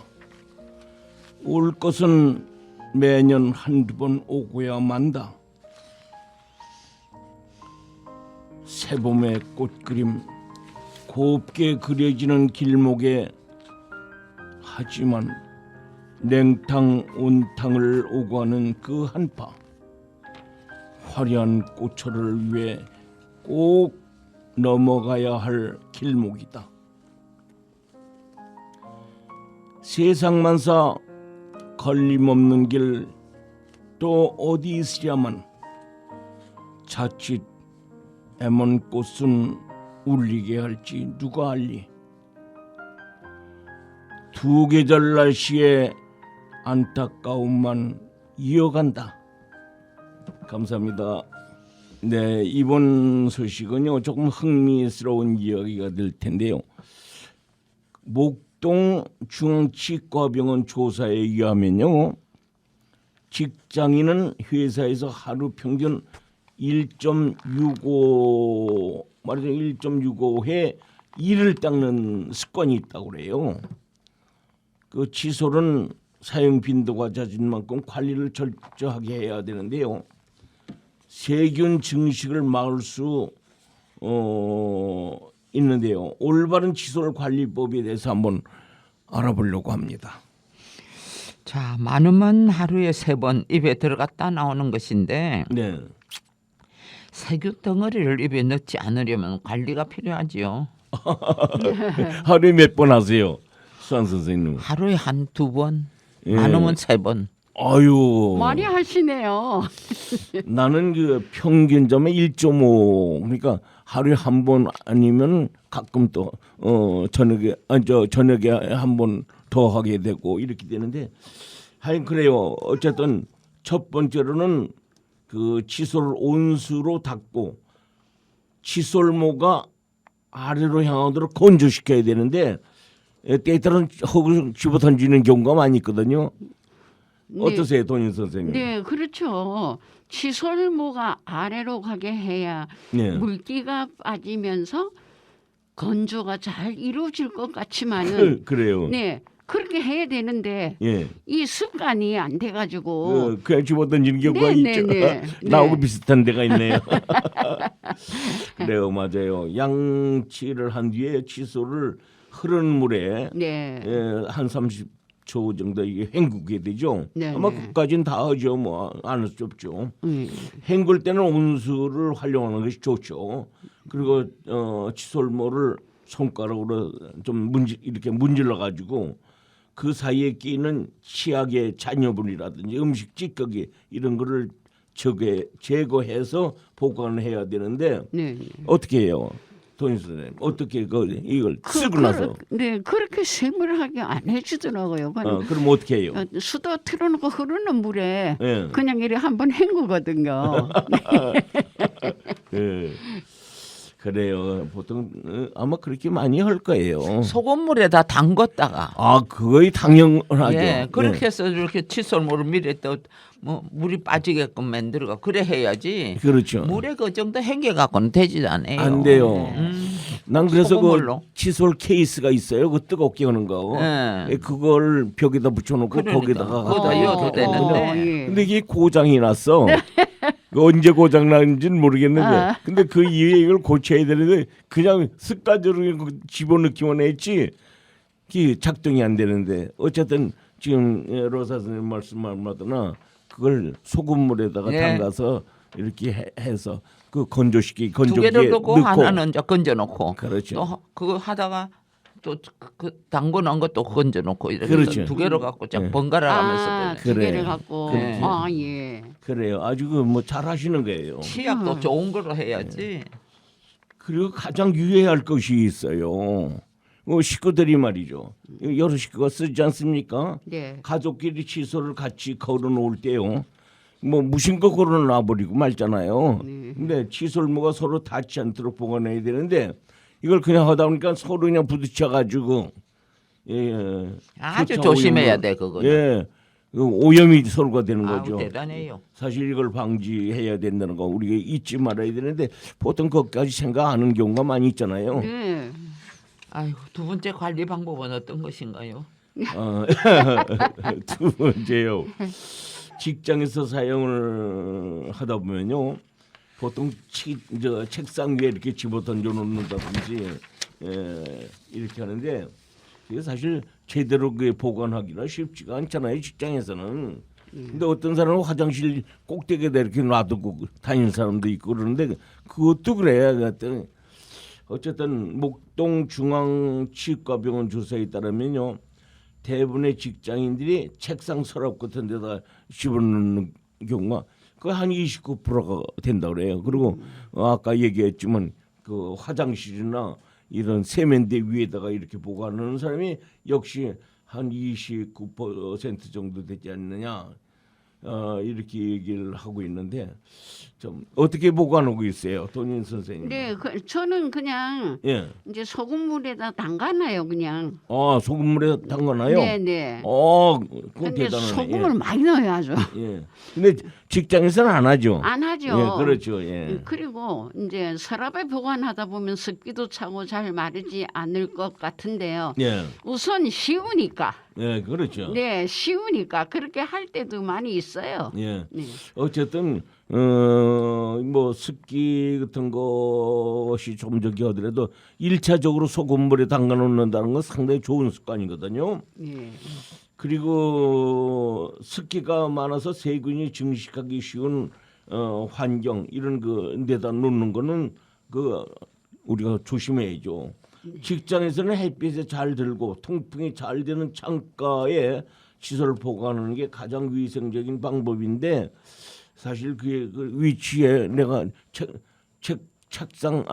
S6: 올 것은 매년 한두 번 오고야 만다. 새봄의 꽃그림 곱게 그려지는 길목에, 하지만 냉탕 온탕을 오가는 그 한파, 화려한 꽃초를 위해 꼭 넘어가야 할 길목이다. 세상만사 걸림없는 길 또 어디 있으랴만 자칫 애먼 꽃은 울리게 할지 누가 알리. 두 계절 날씨에 안타까움만 이어간다. 감사합니다. 네, 이번 소식은요 조금 흥미스러운 이야기가 될 텐데요. 목동 중앙치과병원 조사에 의하면요, 직장인은 회사에서 하루 평균 1.65 말하자면 1.65회 이를 닦는 습관이 있다고 그래요. 그 칫솔은 사용 빈도가 잦은 만큼 관리를 철저하게 해야 되는데요. 세균 증식을 막을 수 있는데요. 올바른 칫솔 관리법에 대해서 한번 알아보려고 합니다.
S2: 자, 많으면 하루에 3번 입에 들어갔다 나오는 것인데
S6: 네.
S2: 세균 덩어리를 입에 넣지 않으려면 관리가 필요하지요.
S6: 하루에 몇 번 하세요, 수환 선생님?
S2: 하루에 한두 번,
S6: 예.
S2: 많으면 3번.
S6: 아유,
S1: 많이 하시네요.
S6: 나는 그 평균점에 1.5, 그러니까 하루에 한 번 아니면 가끔 또 저녁에 한 번 더 하게 되고 이렇게 되는데, 하여튼 그래요. 어쨌든 첫 번째로는 그 칫솔을 온수로 닦고 칫솔모가 아래로 향하도록 건조시켜야 되는데, 때에 따른 흙을 집어 던지는 경우가 많이 있거든요.
S1: 네.
S6: 어떠세요, 돈인 선생님?
S1: 네, 그렇죠. 칫솔모가 아래로 가게 해야
S6: 네.
S1: 물기가 빠지면서 건조가 잘 이루어질 것 같지만은
S6: 그래요.
S1: 네, 그렇게 해야 되는데
S6: 예.
S1: 이 습관이 안 돼가지고
S6: 그냥 집어 던지는 경우가
S1: 네,
S6: 있죠.
S1: 네, 네.
S6: 나하고
S1: 네. 비슷한
S6: 비슷한 데가 있네요. 그래요, 맞아요. 양치를 한 뒤에 칫솔을 흐르는 물에
S1: 네,
S6: 한 30초 정도 이게 헹구게 되죠.
S1: 네,
S6: 아마
S1: 네.
S6: 그까지는 다 하죠. 뭐 안 할 수 없죠. 헹굴 때는 온수를 활용하는 것이 좋죠. 그리고 칫솔모를 손가락으로 좀 이렇게 문질러 가지고 그 사이에 끼는 치약의 잔여분이라든지 음식 찌꺼기 이런 거를 제거해서 보관을 해야 되는데,
S1: 네.
S6: 어떻게 해요, 돈인 선생님? 어떻게 이걸 쓰고 나서
S1: 네, 그렇게 세밀하게 안 해주더라고요. 그냥
S6: 그럼 어떻게 해요?
S1: 수도 틀어놓고 흐르는 물에
S6: 예.
S1: 그냥 이렇게 한번 헹구거든요.
S6: 예. 그래요. 보통 아마 그렇게 많이 할 거예요.
S2: 소금물에다 담궜다가
S6: 거의 당연하죠.
S2: 예, 그렇게 해서 이렇게 칫솔물을 미래 또 뭐 물이 빠지게끔 만들어가 그래 해야지.
S6: 그렇죠.
S2: 물에 그 정도 헹겨 갖고는 되지 않아요.
S6: 안 돼요. 난 그래서
S2: 소금물로.
S6: 그 칫솔 케이스가 있어요. 그 뜨겁게 하는 거.
S2: 예.
S6: 그걸 벽에다 붙여놓고
S2: 그러니까.
S6: 거기다가
S2: 그거다
S6: 갖다
S2: 이어도
S6: 놓고.
S2: 되는데.
S1: 예.
S6: 근데 이게 고장이 났어. 그 언제 고장 났는지는 모르겠는데, 근데 그 이후에 이걸 고쳐야 되는데 그냥 습관적으로 집어넣기만 했지 이게 작동이 안 되는데, 어쨌든 지금 로사 선생님 말씀하거나 그걸 소금물에다가
S2: 예.
S6: 담가서 이렇게 해서 그 건조기에
S2: 두 개를 넣고
S6: 넣고.
S2: 하나는 이제 건져 놓고
S6: 그렇죠.
S2: 또 그거 하다가 또 그 담궈놓은 것도 건져놓고 이렇게
S6: 그렇죠.
S2: 두 개로 갖고 쫙
S6: 예.
S2: 번갈아가면서
S1: 두 개를
S6: 그래.
S1: 갖고
S2: 그래.
S1: 예.
S6: 그래요. 아주 그 뭐 잘하시는 거예요.
S2: 치약도 좋은 거로 해야지.
S6: 그리고 가장 유의할 것이 있어요. 식구들이 말이죠. 여러 식구가 쓰지 않습니까?
S1: 네.
S6: 가족끼리 칫솔을 같이 걸어놓을 때요. 뭐 무심코 걸어놔버리고 말잖아요.
S1: 네.
S6: 근데 칫솔모가 서로 닿지 않도록 보관해야 되는데 이걸 그냥 하다 보니까 서로 그냥 부딪혀가지고
S2: 아주
S6: 교차
S2: 조심해야
S6: 오염을-
S2: 돼 그거는.
S6: 예, 그 오염이 서로가 되는
S2: 아우
S6: 거죠.
S2: 대단해요.
S6: 사실 이걸 방지해야 된다는 거 우리가 잊지 말아야 되는데 보통 그것까지 생각 안 하는 경우가 많이 있잖아요.
S1: 네.
S2: 아이고 두 번째 관리 방법은 어떤 것인가요?
S6: 두 번째요. 직장에서 사용을 하다 보면요. 보통 책상 위에 이렇게 집어 던져 놓는다든지 이렇게 하는데 그게 사실 제대로 그게 보관하기가 쉽지가 않잖아요. 직장에서는. 근데 어떤 사람은 화장실 꼭대기에다 이렇게 놔두고 다니는 사람도 있고 그러는데 그것도 그래요. 그랬더니 어쨌든 목동 중앙치과병원 조사에 따르면요. 대부분의 직장인들이 책상 서랍 같은 데다 집어넣는 경우가 그 한 29%가 된다 그래요. 그리고 아까 얘기했지만 그 화장실이나 이런 세면대 위에다가 이렇게 보관하는 사람이 역시 한 29% 정도 되지 않느냐 이렇게 얘기를 하고 있는데 좀 어떻게 보관하고 있어요, 돈인 선생님?
S1: 네, 저는 그냥
S6: 예.
S1: 이제 소금물에다 담가놔요, 그냥.
S6: 소금물에 담가놔요.
S1: 네, 네.
S6: 그건
S1: 근데
S6: 대단하네.
S1: 소금을 많이 넣어야죠.
S6: 예. 근데 직장에서는 안 하죠.
S1: 안 하죠.
S6: 예, 그렇죠. 예.
S1: 그리고 이제 서랍에 보관하다 보면 습기도 차고 잘 마르지 않을 것 같은데요.
S6: 예.
S1: 우선 쉬우니까.
S6: 예, 그렇죠.
S1: 네, 쉬우니까 그렇게 할 때도 많이 있어요.
S6: 예.
S1: 네.
S6: 어쨌든 뭐 습기 같은 것이 좀 저기 하더라도 1차적으로 소금물에 담가 놓는다는 건 상당히 좋은 습관이거든요.
S1: 네.
S6: 그리고 습기가 많아서 세균이 증식하기 쉬운 환경 이런 그 데다 놓는 거는 그 우리가 조심해야죠. 직장에서는 햇빛에 잘 들고 통풍이 잘 되는 창가에 시설 보관하는 게 가장 위생적인 방법인데 사실 그게 그 위치에 내가 책상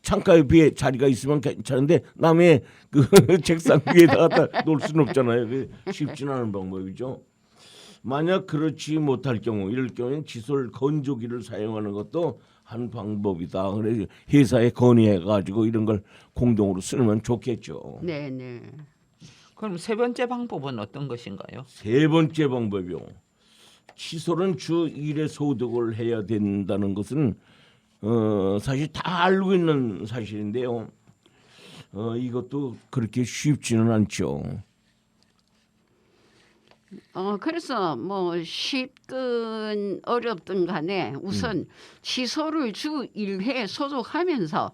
S6: 창가에 비해 자리가 있으면 괜찮은데 남의 그 책상 위에다가 놓을 수는 없잖아요. 그게 쉽지는 않은 방법이죠. 만약 그렇지 못할 경우 이럴 경우에는 칫솔 건조기를 사용하는 것도 한 방법이다. 그래서 회사에 건의해 가지고 이런 걸 공동으로 쓰면 좋겠죠.
S1: 네, 네.
S2: 그럼 세 번째 방법은 어떤 것인가요?
S6: 세 번째 방법이요. 칫솔은 주 1회 소독을 해야 된다는 것은 사실 다 알고 있는 사실인데요. 이것도 그렇게 쉽지는 않죠.
S1: 그래서 뭐 쉽든 어렵든 간에 우선 칫솔을 주 1회 소독하면서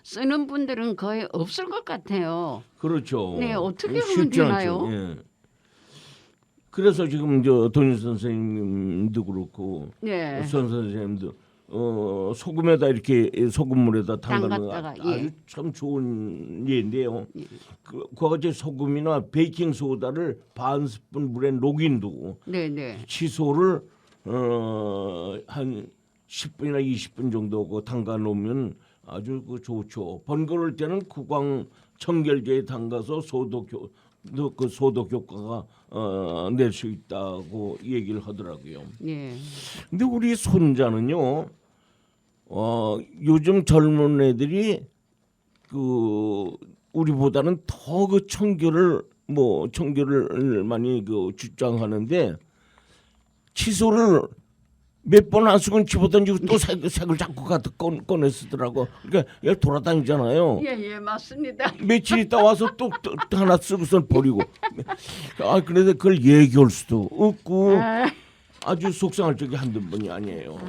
S1: 쓰는 분들은 거의 없을 것 같아요.
S6: 그렇죠.
S1: 네, 어떻게 하면
S6: 쉽지
S1: 되나요?
S6: 않죠. 예. 그래서 지금 돈인 선생님도 그렇고
S1: 네.
S6: 선 선생님도 소금에다 이렇게 소금물에다 담가는
S1: 담갔다가,
S6: 아주
S1: 예.
S6: 참 좋은 예인데요. 그거지 소금이나 베이킹 소다를 반 스푼 물에 녹인두고
S1: 네, 네.
S6: 칫솔을 한 10분이나 20분 정도 그 담가 놓으면 아주 그 좋죠. 번거로울 때는 구강 청결제에 담가서 그 소독 효과가 낼 수 있다고 얘기를 하더라고요.
S1: 네.
S6: 근데 우리 손자는요, 요즘 젊은 애들이 그 우리보다는 더 그 청결을 많이 그 주장하는데 칫솔을 몇 번 안 쓰고 집어던지고 또 색을 자꾸 갖다 꺼내 쓰더라고. 그러니까 얘 돌아다니잖아요.
S1: 예, 맞습니다.
S6: 며칠 있다 와서 또 하나 쓰고선 버리고. 그런데 그걸 얘기할 수도 없고 아주 속상할 적이 한두 번이 아니에요.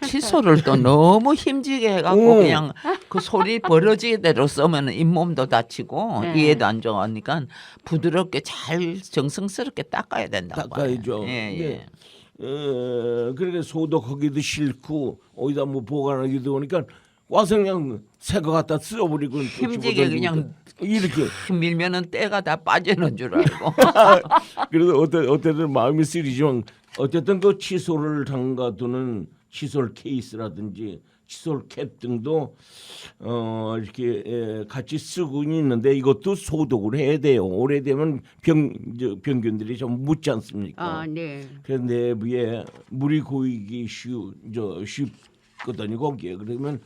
S2: 칫솔을 또 너무 힘지게 해갖고 그냥 그 소리 벌어지게대로 쓰면 잇몸도 다치고
S1: 네.
S2: 이해도 안 좋으니까 부드럽게 잘 정성스럽게 닦아야 된다고
S6: 닦아야죠.
S2: 봐요. 예, 예.
S6: 그러니까 소독하기도 싫고 어디다 뭐 보관하기도 하니까 와서 그냥 새거 갖다 쓸어버리고
S2: 힘지게 그냥
S6: 이렇게
S2: 밀면은 때가 다 빠지는 줄 알고.
S6: 그래서 어쨌든 마음이 쓰리지만 어쨌든 그 칫솔을 담가두는 칫솔 케이스라든지 칫솔 캡 등도 이렇게 같이 쓰고 있는데 이것도 소독을 해야 돼요. 오래되면 병균들이 좀 묻지 않습니까?
S1: 아, 네.
S6: 그래서 내부에 물이 고이기 쉽거든요. 거기에 그러면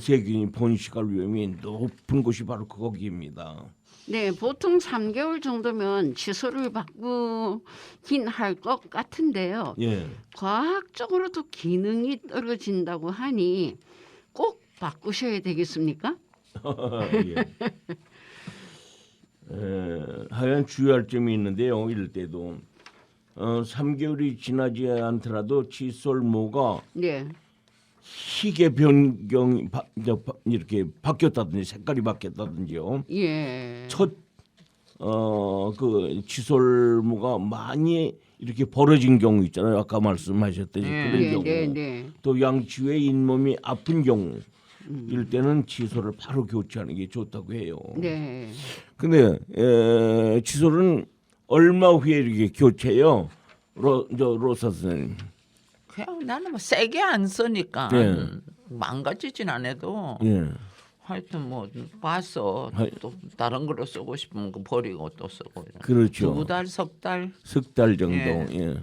S6: 세균이 번식할 위험이 높은 곳이 바로 거기입니다.
S1: 네, 보통 3개월 정도면 칫솔을 바꾸긴 할 것 같은데요.
S6: 예.
S1: 과학적으로도 기능이 떨어진다고 하니 꼭 바꾸셔야 되겠습니까?
S6: 예. 하여간 주의할 점이 있는데요. 이럴 때도 3개월이 지나지 않더라도 칫솔모가
S1: 네.
S6: 희게 변경이 이렇게 바뀌었다든지 색깔이 바뀌었다든지요.
S1: 예.
S6: 그 칫솔모가 많이 이렇게 벌어진 경우 있잖아요. 아까 말씀하셨듯이 그런
S1: 네,
S6: 경우.
S1: 네, 네.
S6: 또 양치후에 잇몸이 아픈 경우 이럴 때는 칫솔을 바로 교체하는 게 좋다고 해요.
S1: 네.
S6: 근데 칫솔은 얼마 후에 이렇게 교체해요? 로사 선생님.
S2: 그냥 나는 뭐 세게 안 쓰니까
S6: 네.
S2: 망가지진 않아도
S6: 예.
S2: 하여튼 뭐 봐서
S6: 하이.
S2: 또 다른 거로 쓰고 싶으면 그 버리고 또 쓰고.
S6: 그렇죠.
S2: 2달, 석 달.
S6: 석 달 정도.
S2: 예.
S6: 예.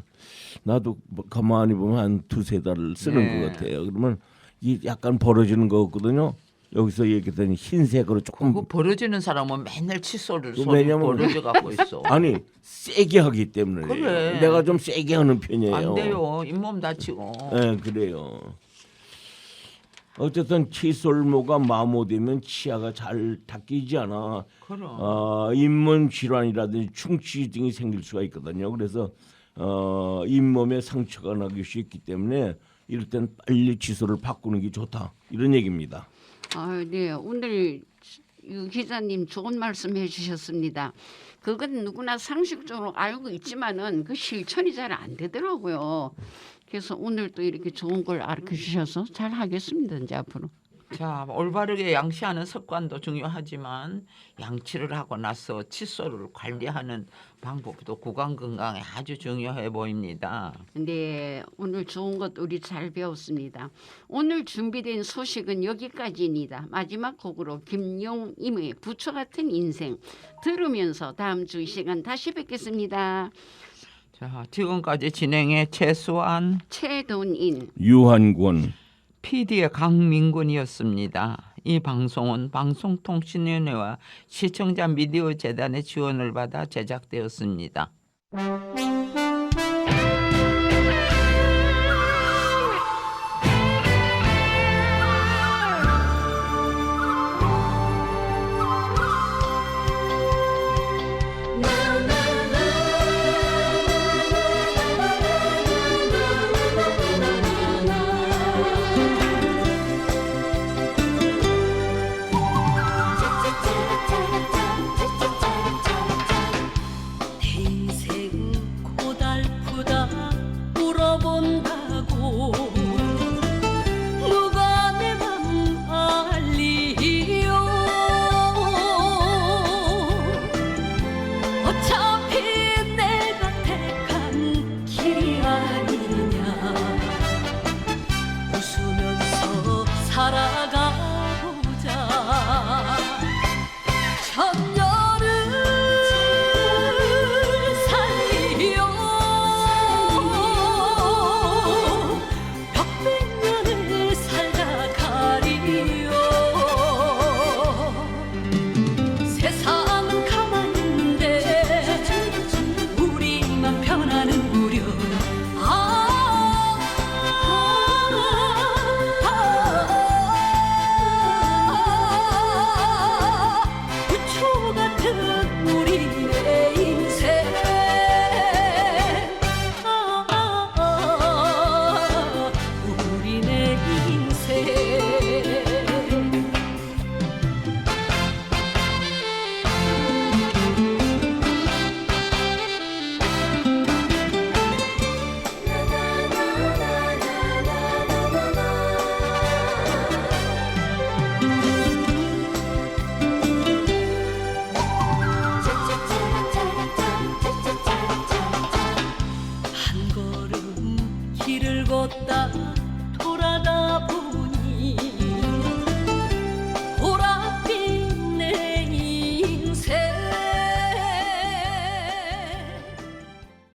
S6: 나도 뭐 가만히 보면 한 2-3달을 쓰는
S2: 예.
S6: 것 같아요. 그러면 이 약간 벌어지는 거거든요. 여기서 얘기했더니 흰색으로 조금
S2: 그 벌어지는 사람은 맨날 칫솔을 손을
S6: 왜냐면
S2: 벌어져 갖고 있어.
S6: 아니 세게 하기 때문에
S2: 그래.
S6: 내가 좀 세게 하는 편이에요.
S2: 안 돼요. 잇몸 다치고.
S6: 예, 그래요. 어쨌든 칫솔모가 마모되면 치아가 잘 닦이지 않아
S2: 그럼.
S6: 잇몸 질환이라든지 충치 등이 생길 수가 있거든요. 그래서 잇몸에 상처가 나기 쉽기 때문에 이럴 땐 빨리 칫솔을 바꾸는 게 좋다 이런 얘기입니다.
S1: 아, 네. 오늘 유 기자님 좋은 말씀해 주셨습니다. 그건 누구나 상식적으로 알고 있지만은 그 실천이 잘 안 되더라고요. 그래서 오늘 또 이렇게 좋은 걸 알려 주셔서 잘 하겠습니다. 이제 앞으로.
S2: 자, 올바르게 양치하는 습관도 중요하지만 양치를 하고 나서 칫솔을 관리하는 방법도 구강 건강에 아주 중요해 보입니다.
S1: 네, 오늘 좋은 것 우리 잘 배웠습니다. 오늘 준비된 소식은 여기까지입니다. 마지막 곡으로 김용임의 부처 같은 인생 들으면서 다음 주 이 시간 다시 뵙겠습니다.
S2: 자, 지금까지 진행의 최수환,
S1: 최돈인
S6: 유한권
S2: PD의 강민군이었습니다. 이 방송은 방송통신위원회와 시청자 미디어 재단의 지원을 받아 제작되었습니다.
S4: 흰색
S3: 없다